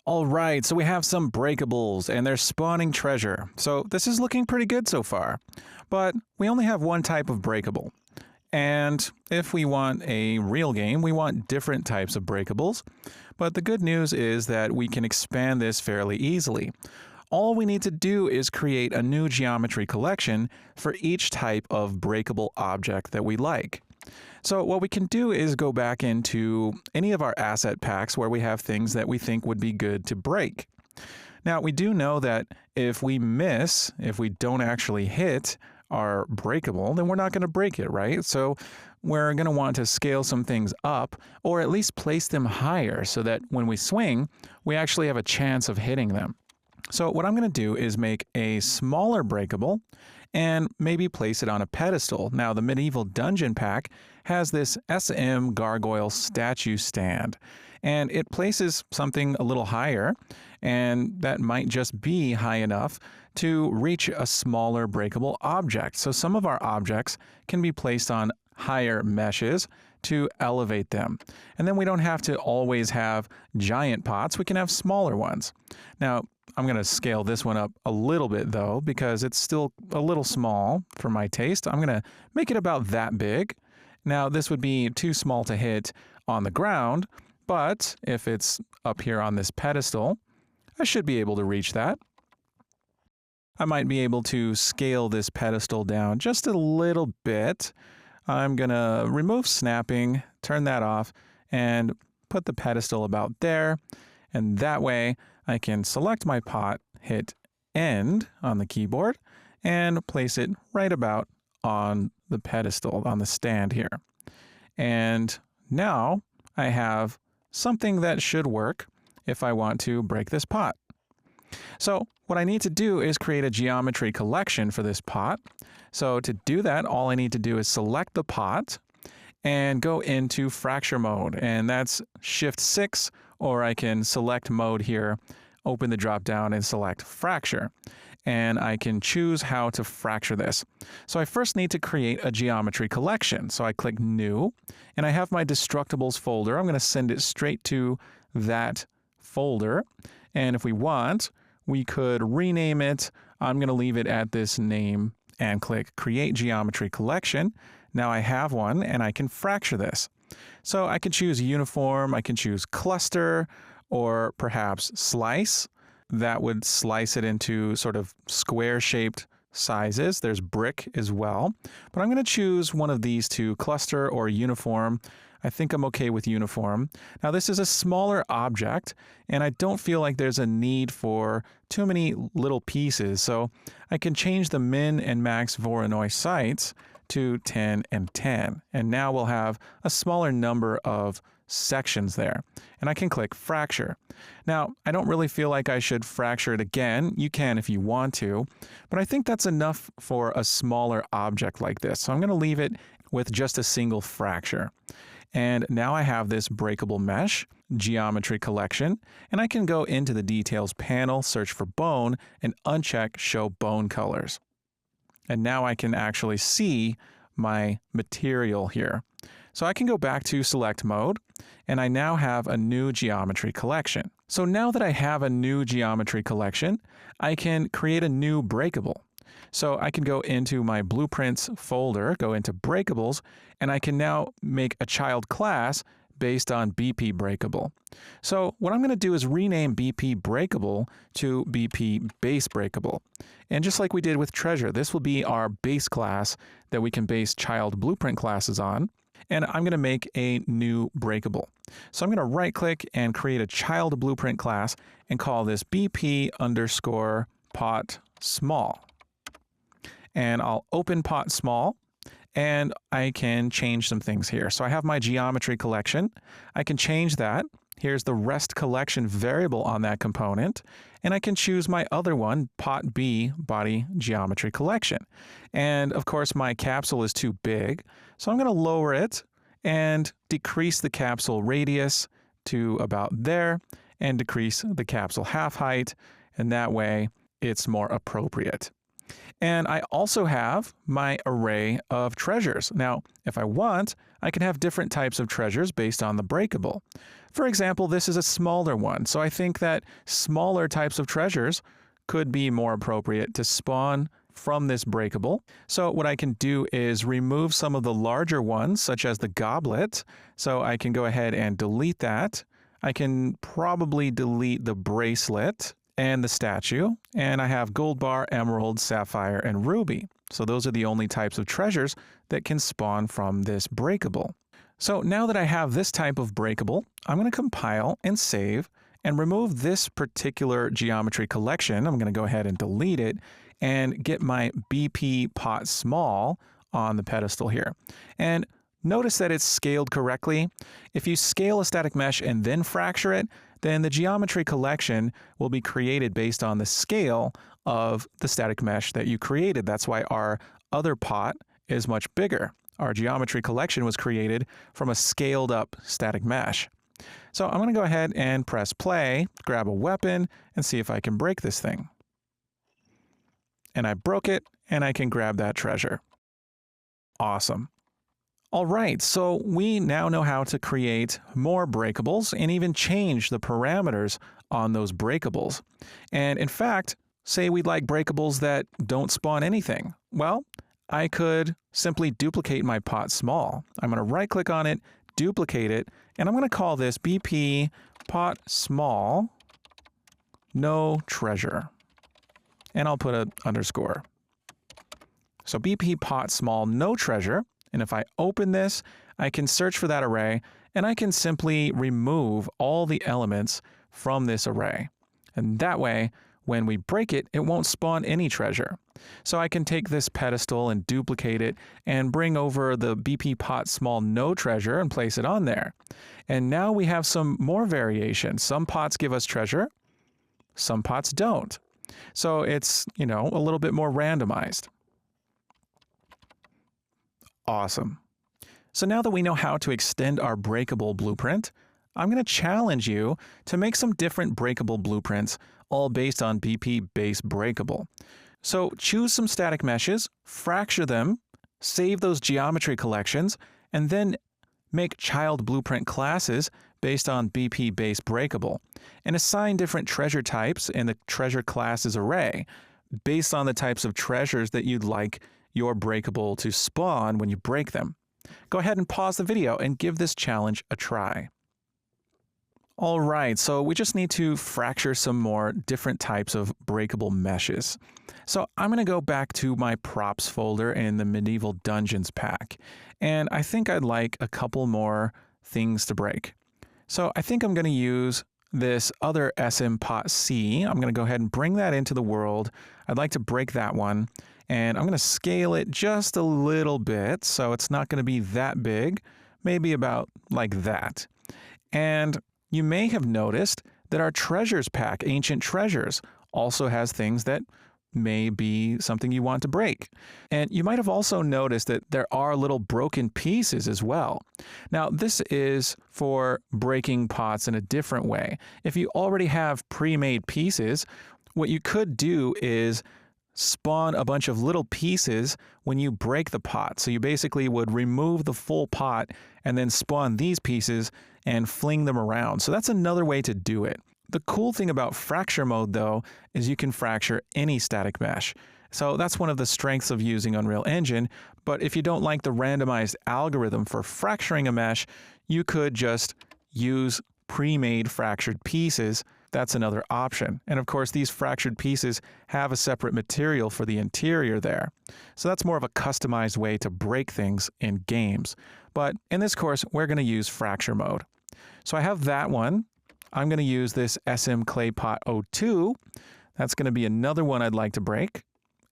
All right, so we have some breakables and they're spawning treasure. So this is looking pretty good so far. But we only have one type of breakable. And if we want a real game, we want different types of breakables. But the good news is that we can expand this fairly easily. All we need to do is create a new geometry collection for each type of breakable object that we like. So what we can do is go back into any of our asset packs where we have things that we think would be good to break. Now, we do know that if we miss, if we don't actually hit our breakable, then we're not going to break it, right? So we're going to want to scale some things up or at least place them higher so that when we swing, we actually have a chance of hitting them. So what I'm going to do is make a smaller breakable and maybe place it on a pedestal. Now, the Medieval Dungeon Pack has this SM Gargoyle statue stand, and it places something a little higher, and that might just be high enough to reach a smaller breakable object. So some of our objects can be placed on higher meshes to elevate them. And then we don't have to always have giant pots, we can have smaller ones. Now, I'm going to scale this one up a little bit though, because it's still a little small for my taste. I'm going to make it about that big. Now, this would be too small to hit on the ground, but if it's up here on this pedestal, I should be able to reach that. I might be able to scale this pedestal down just a little bit. I'm going to remove snapping, turn that off, and put the pedestal about there. And that way, I can select my pot, hit End on the keyboard, and place it right about on the pedestal, on the stand here. And now I have something that should work if I want to break this pot. So what I need to do is create a geometry collection for this pot. So to do that, all I need to do is select the pot and go into fracture mode. And that's Shift 6, or I can select mode here, open the drop down and select fracture. And I can choose how to fracture this. So I first need to create a geometry collection. So I click New, and I have my Destructibles folder. I'm going to send it straight to that folder. And if we want, we could rename it. I'm going to leave it at this name and click Create Geometry Collection. Now I have one, and I can fracture this. So I can choose Uniform, I can choose Cluster, or perhaps Slice. That would slice it into sort of square-shaped sizes. There's Brick as well. But I'm going to choose one of these two, Cluster or Uniform. I think I'm okay with Uniform. Now this is a smaller object, and I don't feel like there's a need for too many little pieces. So I can change the min and max Voronoi sights to 10 and 10. And now we'll have a smaller number of sections there. And I can click Fracture. Now, I don't really feel like I should fracture it again. You can if you want to, but I think that's enough for a smaller object like this. So I'm going to leave it with just a single fracture. And now I have this breakable mesh geometry collection, and I can go into the Details panel, search for bone, and uncheck Show Bone Colors. And now I can actually see my material here. So I can go back to Select Mode, and I now have a new geometry collection. So now that I have a new geometry collection, I can create a new breakable. So I can go into my Blueprints folder, go into Breakables, and I can now make a child class based on BP Breakable. So what I'm going to do is rename BP Breakable to BP Base Breakable. And just like we did with Treasure, this will be our base class that we can base child blueprint classes on. And I'm going to make a new breakable. So I'm going to right click and create a child blueprint class and call this BP underscore pot small. And I'll open pot small, and I can change some things here. So I have my geometry collection. I can change that. Here's the rest collection variable on that component. And I can choose my other one, pot B, body geometry collection. And of course, my capsule is too big. So I'm going to lower it and decrease the capsule radius to about there and decrease the capsule half height. And that way it's more appropriate. And I also have my array of treasures. Now, if I want, I can have different types of treasures based on the breakable. For example, this is a smaller one, so I think that smaller types of treasures could be more appropriate to spawn from this breakable. So what I can do is remove some of the larger ones, such as the goblet. So I can go ahead and delete that. I can probably delete the bracelet and the statue. And I have gold bar, emerald, sapphire, and ruby. So those are the only types of treasures that can spawn from this breakable. So now that I have this type of breakable, I'm going to compile and save and remove this particular geometry collection. I'm going to go ahead and delete it and get my BP pot small on the pedestal here. And notice that it's scaled correctly. If you scale a static mesh and then fracture it, then the geometry collection will be created based on the scale of the static mesh that you created. That's why our other pot is much bigger. Our geometry collection was created from a scaled up static mesh. So I'm going to go ahead and press play, grab a weapon, and see if I can break this thing. And I broke it, and I can grab that treasure. Awesome. All right, so we now know how to create more breakables and even change the parameters on those breakables. And in fact, say we'd like breakables that don't spawn anything. Well, I could simply duplicate my pot small. I'm going to right click on it, duplicate it, and I'm going to call this BP pot small no treasure. And I'll put an underscore. So BP pot small no treasure. And if I open this, I can search for that array, and I can simply remove all the elements from this array. And that way, when we break it, it won't spawn any treasure. So I can take this pedestal and duplicate it and bring over the BP pot small no treasure and place it on there. And now we have some more variation. Some pots give us treasure, some pots don't. So it's, a little bit more randomized. Awesome. So now that we know how to extend our breakable blueprint, I'm going to challenge you to make some different breakable blueprints, all based on BP base breakable. So choose some static meshes, fracture them, save those geometry collections, and then make child blueprint classes based on BP base breakable, and assign different treasure types in the treasure classes array based on the types of treasures that you'd like your breakable to spawn when you break them. Go ahead and pause the video and give this challenge a try. All right, so we just need to fracture some more different types of breakable meshes. So I'm going to go back to my props folder in the Medieval Dungeons pack, and I think I'd like a couple more things to break. So I think I'm going to use this other SM pot C. I'm going to go ahead and bring that into the world. I'd like to break that one. And I'm going to scale it just a little bit, so it's not going to be that big, maybe about like that. And you may have noticed that our treasures pack, Ancient Treasures, also has things that may be something you want to break. And you might have also noticed that there are little broken pieces as well. Now, this is for breaking pots in a different way. If you already have pre-made pieces, what you could do is spawn a bunch of little pieces when you break the pot. So you basically would remove the full pot and then spawn these pieces and fling them around. So that's another way to do it. The cool thing about fracture mode, though, is you can fracture any static mesh. So that's one of the strengths of using Unreal Engine. But if you don't like the randomized algorithm for fracturing a mesh, you could just use pre-made fractured pieces. That's another option. And of course, these fractured pieces have a separate material for the interior there. So that's more of a customized way to break things in games. But in this course, we're going to use fracture mode. So I have that one. I'm going to use this SM Clay Pot 02. That's going to be another one I'd like to break.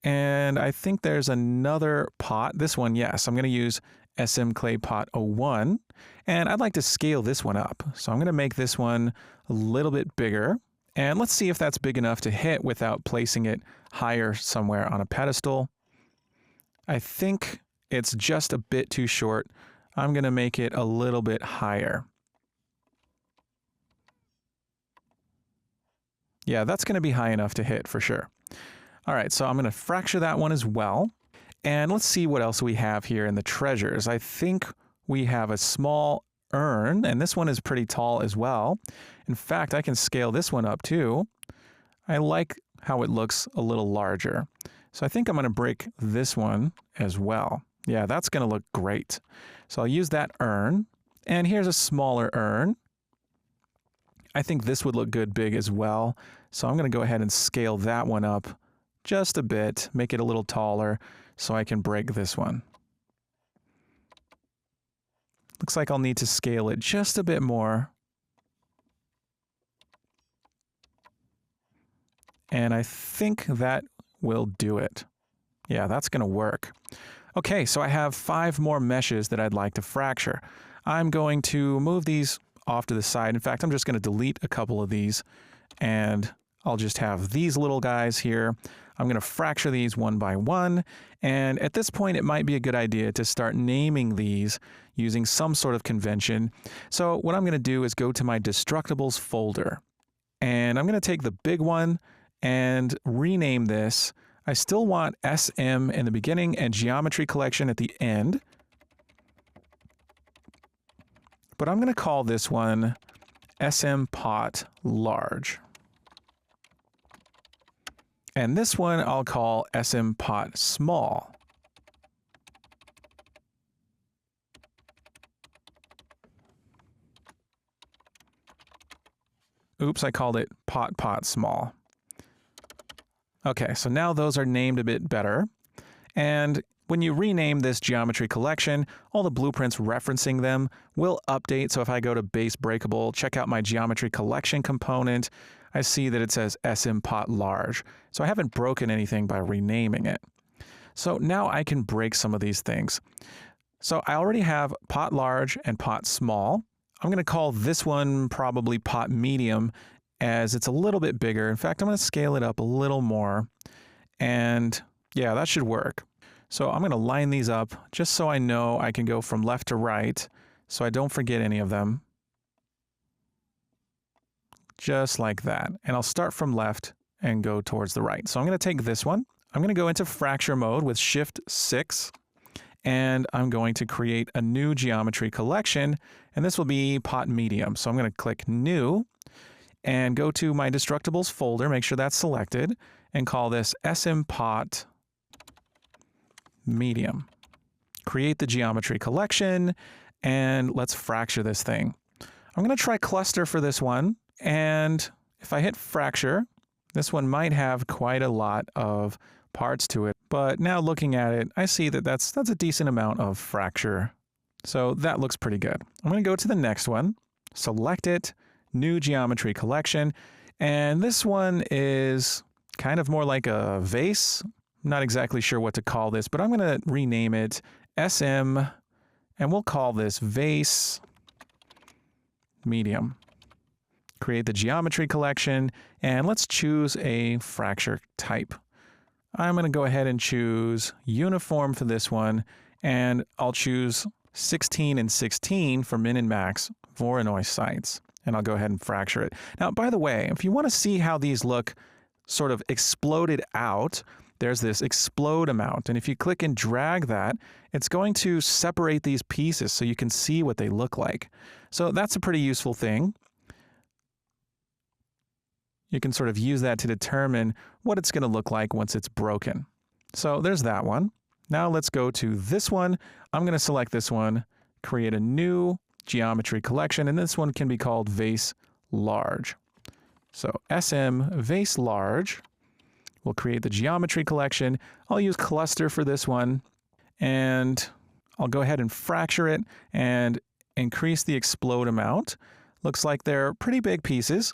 And I think there's another pot. This one, yes. I'm going to use SM Clay Pot 01. And I'd like to scale this one up. So I'm going to make this one a little bit bigger. And let's see if that's big enough to hit without placing it higher somewhere on a pedestal. I think it's just a bit too short. I'm going to make it a little bit higher. Yeah, that's going to be high enough to hit for sure. All right, so I'm going to fracture that one as well. And let's see what else we have here in the treasures. I think we have a small urn, and this one is pretty tall as well. In fact, I can scale this one up too. I like how it looks a little larger. So I think I'm going to break this one as well. Yeah, that's going to look great. So I'll use that urn. And here's a smaller urn. I think this would look good big as well. So I'm going to go ahead and scale that one up just a bit, make it a little taller so I can break this one. Looks like I'll need to scale it just a bit more. And I think that will do it. Yeah, that's going to work. Okay, so I have 5 more meshes that I'd like to fracture. I'm going to move these off to the side. In fact, I'm just going to delete a couple of these, and I'll just have these little guys here. I'm going to fracture these one by one, and at this point it might be a good idea to start naming these using some sort of convention. So what I'm going to do is go to my Destructibles folder, and I'm going to take the big one and rename this. I still want SM in the beginning and Geometry Collection at the end, but I'm going to call this one SM Pot Large. And this one I'll call SM Pot Small. Oops, I called it Pot Small. Okay, so now those are named a bit better. And when you rename this geometry collection, all the blueprints referencing them will update. So if I go to base breakable, check out my geometry collection component, I see that it says SM Pot Large. So I haven't broken anything by renaming it. So now I can break some of these things. So I already have Pot Large and Pot Small. I'm going to call this one probably Pot Medium, as it's a little bit bigger. In fact, I'm going to scale it up a little more. And yeah, that should work. So I'm going to line these up just so I know I can go from left to right so I don't forget any of them. Just like that. And I'll start from left and go towards the right. So I'm going to take this one. I'm going to go into fracture mode with Shift 6. And I'm going to create a new geometry collection. And this will be Pot Medium. So I'm going to click New and go to my Destructibles folder. Make sure that's selected. And call this SM Pot Medium. Create the geometry collection. And let's fracture this thing. I'm going to try cluster for this one. And if I hit fracture, this one might have quite a lot of parts to it. But now looking at it, I see that that's a decent amount of fracture. So that looks pretty good. I'm going to go to the next one, select it, new geometry collection. And this one is kind of more like a vase. I'm not exactly sure what to call this, but I'm going to rename it SM, and we'll call this Vase Medium. Create the geometry collection, and let's choose a fracture type. I'm going to go ahead and choose uniform for this one, and I'll choose 16 and 16 for min and max Voronoi sites, and I'll go ahead and fracture it. Now, by the way, if you want to see how these look sort of exploded out, there's this explode amount, and if you click and drag that, it's going to separate these pieces so you can see what they look like. So that's a pretty useful thing. You can sort of use that to determine what it's going to look like once it's broken. So there's that one. Now let's go to this one. I'm going to select this one, create a new geometry collection, and this one can be called Vase Large. So SM Vase Large. We'll create the geometry collection. I'll use cluster for this one, and I'll go ahead and fracture it and increase the explode amount. Looks like they're pretty big pieces.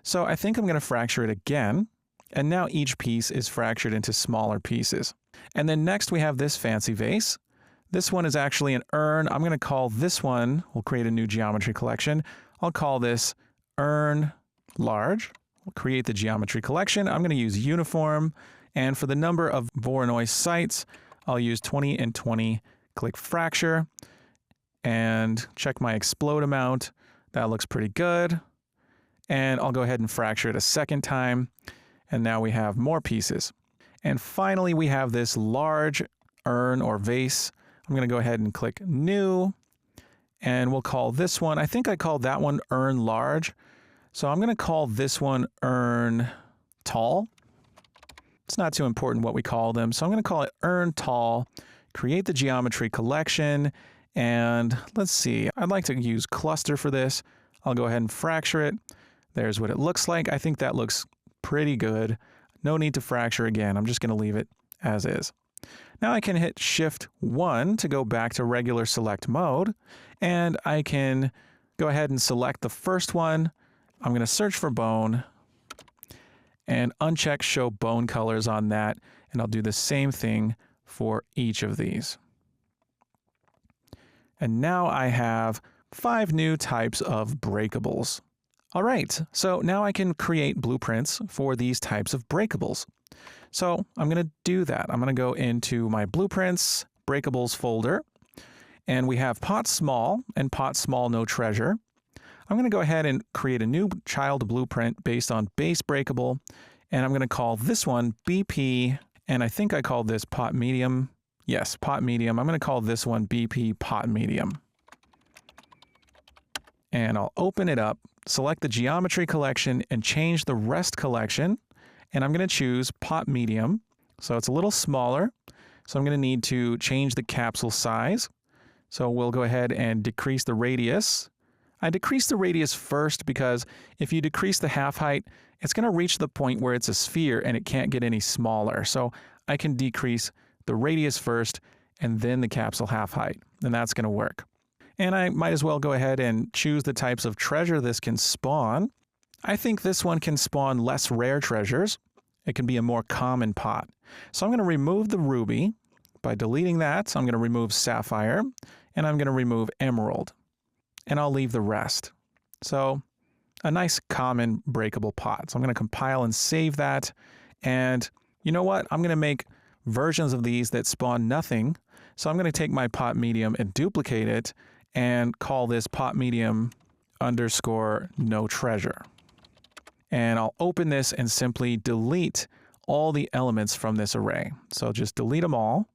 So I think I'm going to fracture it again, and now each piece is fractured into smaller pieces. And then next we have this fancy vase. This one is actually an urn. I'm going to call this one, we'll create a new geometry collection. I'll call this Urn Large. We'll create the geometry collection. I'm going to use uniform, and for the number of Voronoi sites, I'll use 20 and 20. Click fracture and check my explode amount. That looks pretty good. And I'll go ahead and fracture it a second time. And now we have more pieces. And finally, we have this large urn or vase. I'm going to go ahead and click New, and we'll call this one, I think I called that one Urn Large. So I'm going to call this one Urn Tall. It's not too important what we call them. So I'm going to call it Urn Tall, create the geometry collection, and let's see, I'd like to use cluster for this. I'll go ahead and fracture it. There's what it looks like. I think that looks pretty good. No need to fracture again. I'm just going to leave it as is. Now I can hit Shift 1 to go back to regular select mode, and I can go ahead and select the first one. I'm going to search for bone and uncheck show bone colors on that, and I'll do the same thing for each of these. And now I have 5 new types of breakables. All right, so now I can create blueprints for these types of breakables. So I'm going to do that. I'm going to go into my Blueprints, Breakables folder, and we have Pot Small and Pot Small No Treasure. I'm going to go ahead and create a new child blueprint based on base breakable, and I'm going to call this one BP, and I think I called this Pot Medium. Yes, Pot Medium. I'm going to call this one BP Pot Medium. And I'll open it up, select the Geometry collection, and change the Rest collection. And I'm going to choose Pot Medium, so it's a little smaller. So I'm going to need to change the capsule size. So we'll go ahead and decrease the radius. I decrease the radius first because if you decrease the half height, it's going to reach the point where it's a sphere and it can't get any smaller. So I can decrease the radius first and then the capsule half height, and that's going to work. And I might as well go ahead and choose the types of treasure this can spawn. I think this one can spawn less rare treasures. It can be a more common pot. So I'm going to remove the ruby. By deleting that, I'm going to remove sapphire, and I'm going to remove emerald. And I'll leave the rest. So a nice common breakable pot. So I'm going to compile and save that. And you know what? I'm going to make versions of these that spawn nothing. So I'm going to take my pot medium and duplicate it and call this pot medium underscore no treasure. And I'll open this and simply delete all the elements from this array. So just delete them all.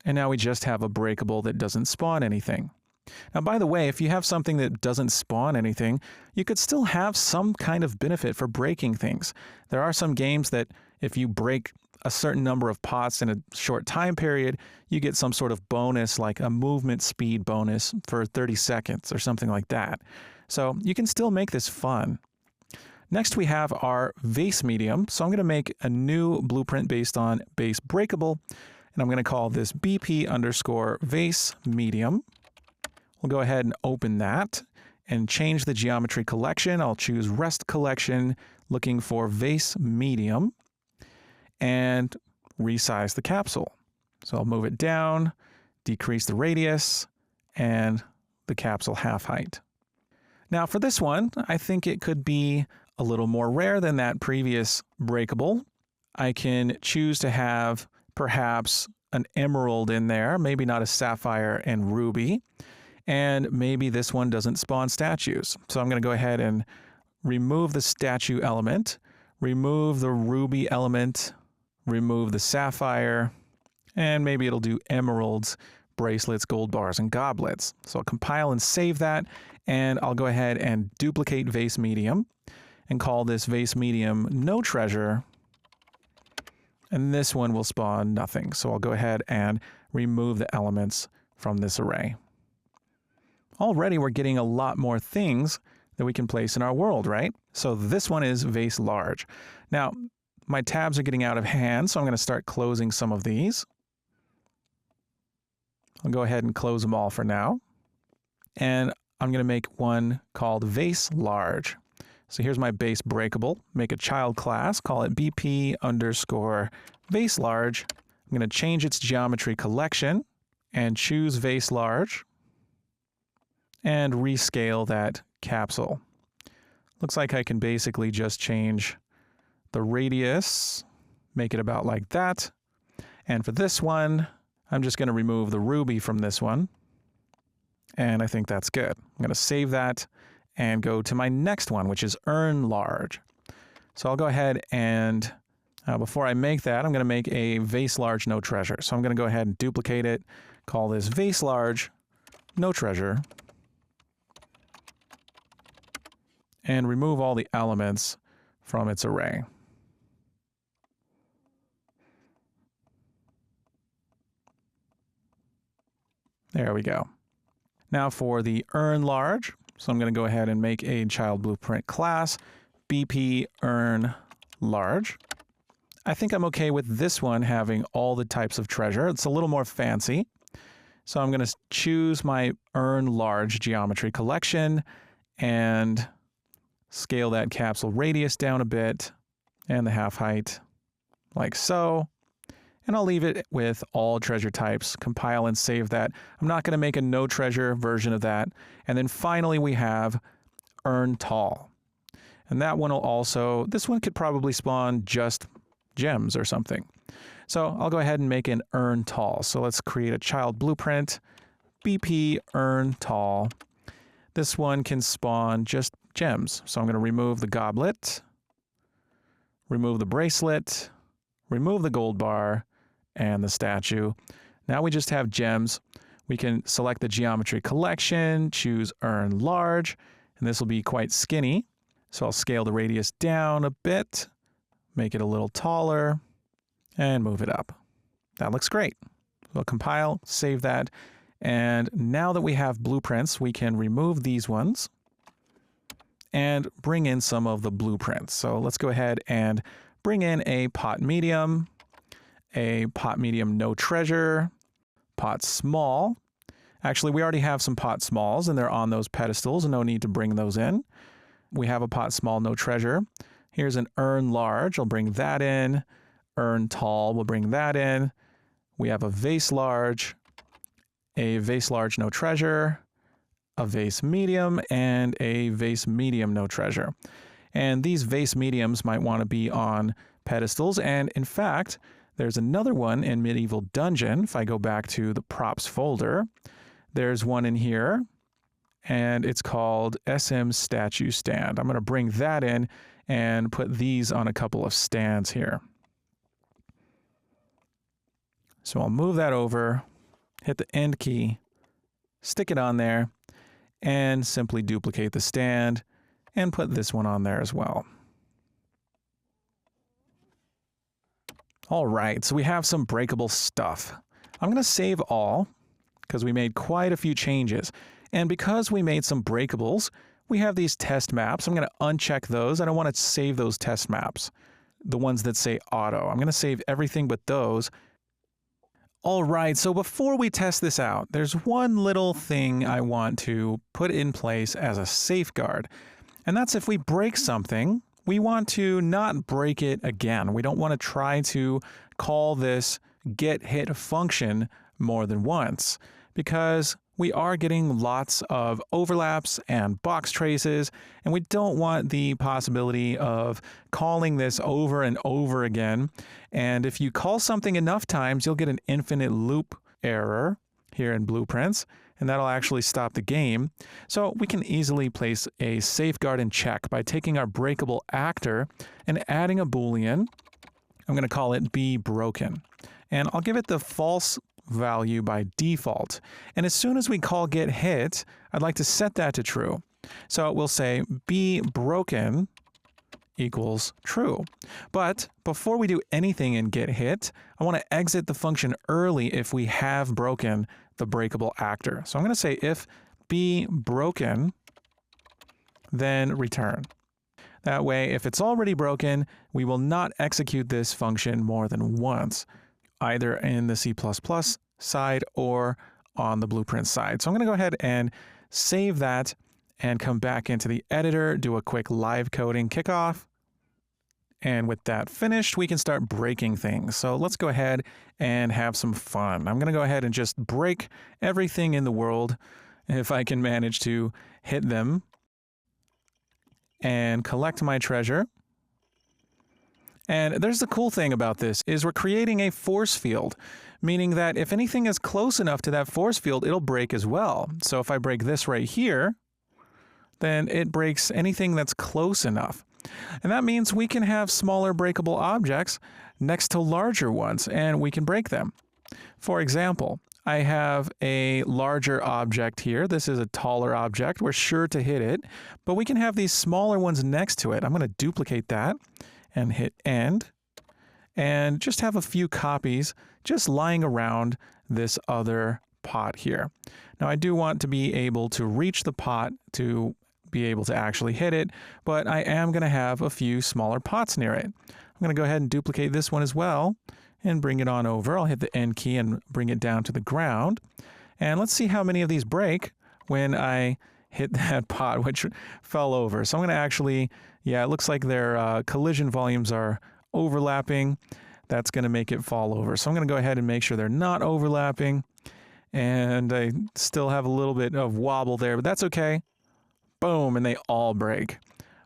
And now we just have a breakable that doesn't spawn anything. Now, by the way, if you have something that doesn't spawn anything, you could still have some kind of benefit for breaking things. There are some games that if you break a certain number of pots in a short time period, you get some sort of bonus, like a movement speed bonus for 30 seconds or something like that. So you can still make this fun. Next, we have our vase medium. So I'm going to make a new blueprint based on base breakable, and I'm going to call this BP underscore vase medium. We'll go ahead and open that and change the geometry collection. I'll choose rest collection, looking for vase medium, and resize the capsule. So I'll move it down, decrease the radius, and the capsule half height. Now for this one, I think it could be a little more rare than that previous breakable. I can choose to have perhaps an emerald in there, maybe not a sapphire and ruby, and maybe this one doesn't spawn statues. So I'm going to go ahead and remove the statue element, remove the ruby element, remove the sapphire, and maybe it'll do emeralds, bracelets, gold bars, and goblets. So I'll compile and save that, and I'll go ahead and duplicate vase medium and call this vase medium no treasure, and this one will spawn nothing. So I'll go ahead and remove the elements from this array. Already we're getting a lot more things that we can place in our world, right? So this one is vase large. Now, my tabs are getting out of hand, so I'm going to start closing some of these. I'll go ahead and close them all for now. And I'm going to make one called vase large. So here's my base breakable. Make a child class, call it BP underscore vase large. I'm going to change its geometry collection and choose vase large and rescale that capsule. Looks like I can basically just change the radius, make it about like that. And for this one, I'm just going to remove the ruby from this one. And I think that's good. I'm going to save that and go to my next one, which is urn large. So I'll go ahead and Now, before I make that, I'm going to make a vase large no treasure. So I'm going to go ahead and duplicate it, call this vase large no treasure, and remove all the elements from its array. There we go. Now for the earn large. So I'm going to go ahead and make a child blueprint class, BP earn large. I think I'm okay with this one having all the types of treasure. It's a little more fancy. So I'm going to choose my earn large geometry collection and scale that capsule radius down a bit and the half height like so. And I'll leave it with all treasure types, compile and save that. I'm not going to make a no treasure version of that. And then finally we have earn tall. And that one will also, this one could probably spawn just gems or something. So I'll go ahead and make an earn tall. So let's create a child blueprint, BP earn tall. This one can spawn just gems. So I'm going to remove the goblet, remove the bracelet, remove the gold bar, and the statue. Now we just have gems. We can select the geometry collection, choose earn large, and this will be quite skinny. So I'll scale the radius down a bit, make it a little taller, and move it up. That looks great. We'll compile, save that, and now that we have blueprints, we can remove these ones and bring in some of the blueprints. So let's go ahead and bring in a pot medium no treasure, pot small. Actually, we already have some pot smalls and they're on those pedestals, no need to bring those in. We have a pot small no treasure. Here's an earn large, I'll bring that in. Earn tall, we'll bring that in. We have a vase large no treasure, a vase medium, and a vase medium no treasure. And these vase mediums might want to be on pedestals, and in fact, there's another one in Medieval Dungeon. If I go back to the props folder, there's one in here, and it's called SM Statue Stand. I'm going to bring that in and put these on a couple of stands here. So I'll move that over, hit the end key, stick it on there, and simply duplicate the stand and put this one on there as well. All right, so we have some breakable stuff. I'm going to save all because we made quite a few changes. And because we made some breakables, we have these test maps. I'm going to uncheck those. I don't want to save those test maps, the ones that say auto. I'm going to save everything but those. All right, so before we test this out, there's one little thing I want to put in place as a safeguard. And that's if we break something, we want to not break it again. We don't want to try to call this get hit function more than once, because we are getting lots of overlaps and box traces, and we don't want the possibility of calling this over and over again. And if you call something enough times, you'll get an infinite loop error here in Blueprints, and that'll actually stop the game. So we can easily place a safeguard in check by taking our breakable actor and adding a Boolean. I'm going to call it be broken, and I'll give it the false value by default. And as soon as we call get hit, I'd like to set that to true. So we'll say be broken equals true. But before we do anything in get hit, I want to exit the function early if we have broken the breakable actor. So I'm going to say if be broken, then return. That way, if it's already broken, we will not execute this function more than once, either in the C++ side or on the Blueprint side. So I'm going to go ahead and save that and come back into the editor, do a quick live coding kickoff. And with that finished, we can start breaking things. So let's go ahead and have some fun. I'm going to go ahead and just break everything in the world if I can manage to hit them and collect my treasure. And there's the cool thing about this is we're creating a force field, meaning that if anything is close enough to that force field, it'll break as well. So if I break this right here, then it breaks anything that's close enough. And that means we can have smaller breakable objects next to larger ones, and we can break them. For example, I have a larger object here. This is a taller object. We're sure to hit it, but we can have these smaller ones next to it. I'm going to duplicate that and hit end, and just have a few copies just lying around this other pot here. Now I do want to be able to reach the pot to be able to actually hit it, but I am going to have a few smaller pots near it. I'm going to go ahead and duplicate this one as well and bring it on over. I'll hit the N key and bring it down to the ground. And let's see how many of these break when I hit that pot, which fell over. So I'm going to actually, yeah, it looks like their collision volumes are overlapping. That's going to make it fall over. So I'm going to go ahead and make sure they're not overlapping. And I still have a little bit of wobble there, but that's okay. Boom, and they all break,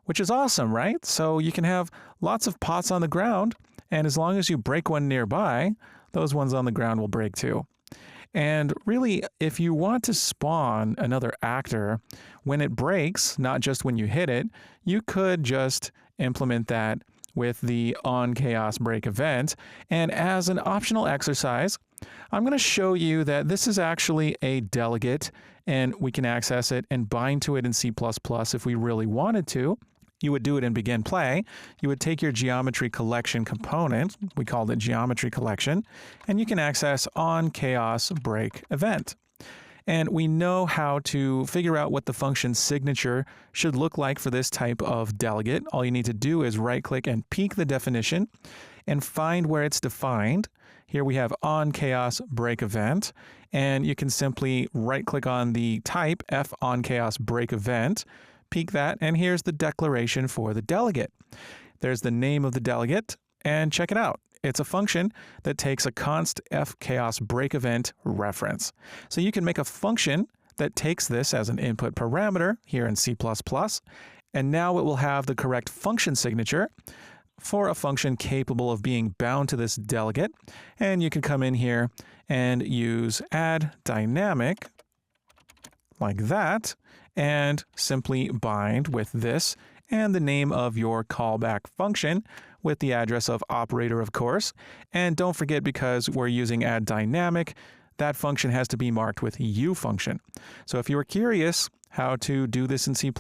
which is awesome, right? So you can have lots of pots on the ground, and as long as you break one nearby, those ones on the ground will break too. And really, if you want to spawn another actor, when it breaks, not just when you hit it, you could just implement that with the onChaosBreak event. And as an optional exercise, I'm going to show you that this is actually a delegate, and we can access it and bind to it in C++ if we really wanted to. You would do it in Begin Play. You would take your geometry collection component, we called it geometry collection, and you can access onChaosBreak event. And we know how to figure out what the function signature should look like for this type of delegate. All you need to do is right-click and peek the definition and find where it's defined. Here we have onChaosBreak event, and you can simply right-click on the type f_onChaosBreak event, peek that, and here's the declaration for the delegate. There's the name of the delegate, and check it out. It's a function that takes a const f_chaosBreak event reference. So you can make a function that takes this as an input parameter here in C++, and now it will have the correct function signature for a function capable of being bound to this delegate. And you can come in here and use add dynamic like that, and simply bind with this and the name of your callback function with the address of operator, of course. And don't forget, because we're using add dynamic, that function has to be marked with ufunction. So if you were curious how to do this in C++,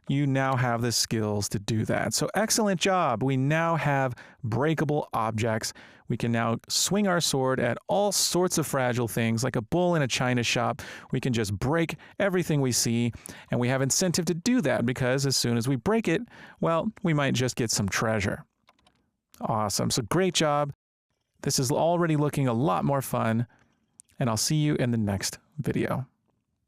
you now have the skills to do that. So excellent job. We now have breakable objects. We can now swing our sword at all sorts of fragile things, like a bull in a china shop. We can just break everything we see, and we have incentive to do that because as soon as we break it, well, we might just get some treasure. Awesome. So great job. This is already looking a lot more fun, and I'll see you in the next video.